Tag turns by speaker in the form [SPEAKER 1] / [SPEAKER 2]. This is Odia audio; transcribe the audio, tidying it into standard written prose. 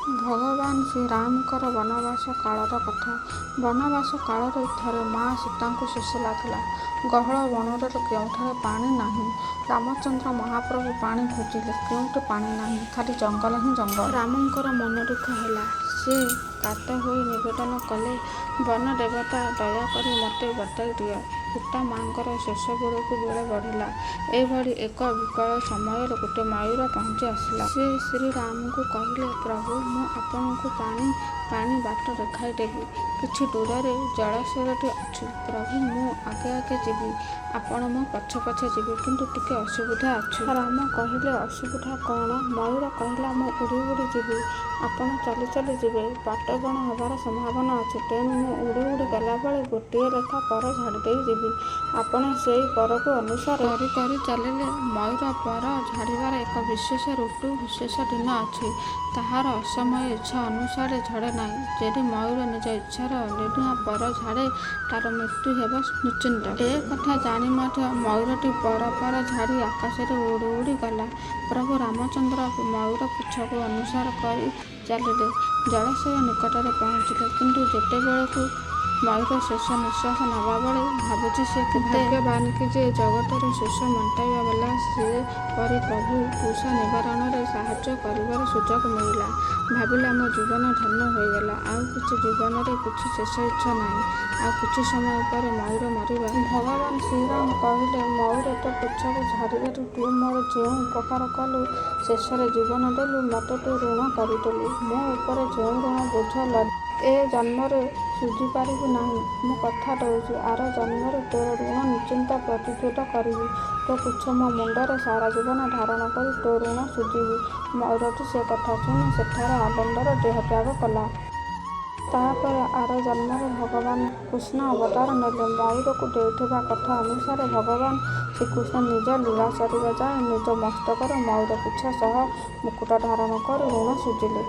[SPEAKER 1] ଭଗବାନ ଶ୍ରୀରାମଙ୍କର ବନବାସ କାଳର କଥା। ବନବାସ କାଳରେ ଥରେ ମା ସୀତାଙ୍କୁ ଶୋଷ ଲାଗିଲା। ଗହଳ ବଣରେ କେଉଁଠାରେ ପାଣି ନାହିଁ। ରାମଚନ୍ଦ୍ର ମହାପ୍ରଭୁ ପାଣି ଖୋଜିଲେ, କେଉଁଠି ପାଣି ନାହିଁ, ଖାଲି ଜଙ୍ଗଲ ହିଁ ଜଙ୍ଗଲ। ରାମଙ୍କର ମନ ଦୁଃଖ ହେଲା। ସେ କାତ ହୋଇ ନିବେଦନ କଲେ, ବନ ଦେବତା ଦୟାକରି ମୋତେ ବତାଇ ଦିଅ। ସୀତା ମାଙ୍କର ଶୋଷ ବେଳକୁ ବେଳ ବଢ଼ିଲା। ଏଭଳି ଏକ ବିକଳ ସମୟରେ ଗୋଟିଏ ମୟୂର ପହଞ୍ଚି ଆସିଲା। ସେ ଶ୍ରୀରାମଙ୍କୁ କହିଲେ, ପ୍ରଭୁ ମୁଁ ଆପଣଙ୍କୁ ପାଣି ବାଟ ଦେଖାଇଦେବି। କିଛି ଦୂରରେ ଜଳାଶୟଟି ଅଛି। ପ୍ରଭୁ ମୁଁ ଆଗେ ଆଗେ ଯିବି, ଆପଣ ମୋ ପଛେ ପଛେ ଯିବେ, କିନ୍ତୁ ଟିକେ ଅସୁବିଧା ଅଛି। ରାମ କହିଲେ, ଅସୁବିଧା କ'ଣ? ମୟୂର କହିଲା, ମୁଁ ଉଡ଼ି ଉଡ଼ି ଯିବି, ଆପଣ ଚାଲି ଚାଲି ଯିବେ। ବାଟ ବଣ ହେବାର ସମ୍ଭାବନା ଅଛି, ତେଣୁ ମୁଁ ଉଡ଼ି ଉଡ଼ି ଗଲାବେଳେ ଗୋଟିଏ ଲେଖା ପର ଝାଡ଼ିଦେଇ ଯିବି। ଆପଣ ସେଇ ପରକୁ ଅନୁସରଣ କରି କରି ଚାଲିଲେ। ମୟୂର ପର ଝାଡ଼ିବାର ଏକ ବିଶେଷ ଋତୁ, ବିଶେଷ ଦିନ ଅଛି। ତାହାର ଅସମୟ ଇଚ୍ଛା ଅନୁସାରେ ଝଡ଼େ ନାହିଁ। ଯଦି ମୟୂର ନିଜ ଇଚ୍ଛାରେ ଅଦିନିଆ ପର ଝାଡ଼େ, ତାର ମୃତ୍ୟୁ ହେବ ନିଶ୍ଚିତ। ଏ କଥା ଜାଣି ମଧ୍ୟ ମୟୂରଟି ପର ଝାଡ଼ି ଆକାଶରେ ଉଡ଼ି ଉଡ଼ି ଗଲା। ପ୍ରଭୁ ରାମଚନ୍ଦ୍ର ମୟୂର ପଛକୁ ଅନୁସରଣ କରି ଚାଲିଲେ। ଜଳାଶୟ ନିକଟରେ ପହଞ୍ଚିଲେ, କିନ୍ତୁ ଯେତେବେଳକୁ ମୟୂର ଶେଷ ନିଶ୍ୱାସ ନେବାବେଳେ ଭାବୁଛି ସେ କେତେ ଭାଗ୍ୟବାନ କି ଯେ ଜଗତରୁ ଶୋଷ ମେଣ୍ଟାଇବା ବାଲା ସେପରି ପ୍ରଭୁ ତୃଷା ନିବାରଣରେ ସାହାଯ୍ୟ କରିବାର ସୁଯୋଗ ମିଳିଲା। ଭାବିଲା ମୋ ଜୀବନ ଧନ୍ୟ ହୋଇଗଲା। ଆଉ କିଛି ଜୀବନରେ କିଛି ଶେଷ ଇଚ୍ଛା ନାହିଁ। ଆଉ କିଛି ସମୟ ପରେ ମୟୂର ମରିବ। ଭଗବାନ ଶ୍ରୀରାମ କହିଲେ, ମୟୂର ତୋ ପଛକୁ ଝାଡ଼ିବାରୁ ତୁ ମୋର ଯେଉଁ ଉପକାର କଲୁ, ଶେଷରେ ଜୀବନ ଦେଲୁ, ମୋତେ ତୁ ଋଣ କରିଦେଲୁ। ମୋ ଉପରେ ଯେଉଁ ଋଣ ବୋଝ ଲଦି ଏ ଜନ୍ମରେ ଶୁଝିପାରିବି ନାହିଁ, ମୁଁ କଥା ଦେଉଛି ଆର ଜନ୍ମରେ ତୋର ଋଣ ନିଶ୍ଚିତ ପରିଶୋଧ କରିବି। ତୋ ପୁଚ୍ଛ ମୋ ମୁଣ୍ଡରେ ସାରା ଜୀବନ ଧାରଣ କରି ତୋ ଋଣ ଶୁଝିବି। ମୟୂରଟି ସେ କଥା ଶୁଣି ସେଠାରେ ଆନନ୍ଦରେ ଦେହତ୍ୟାଗ କଲା। ତାପରେ ଆର ଜନ୍ମରେ ଭଗବାନ କୃଷ୍ଣ ଅବତାର ନେଲେ। ମୟୂରକୁ ଦେଇଥିବା କଥା ଅନୁସାରେ ଭଗବାନ ଶ୍ରୀକୃଷ୍ଣ ନିଜ ଲୀଳା ସରିବା ଯାଏ ନିଜ ମସ୍ତକରେ ମୟୂର ପିଛା ସହ ମୁକୁଟ ଧାରଣ କରି ଋଣ ଶୁଝିଲେ।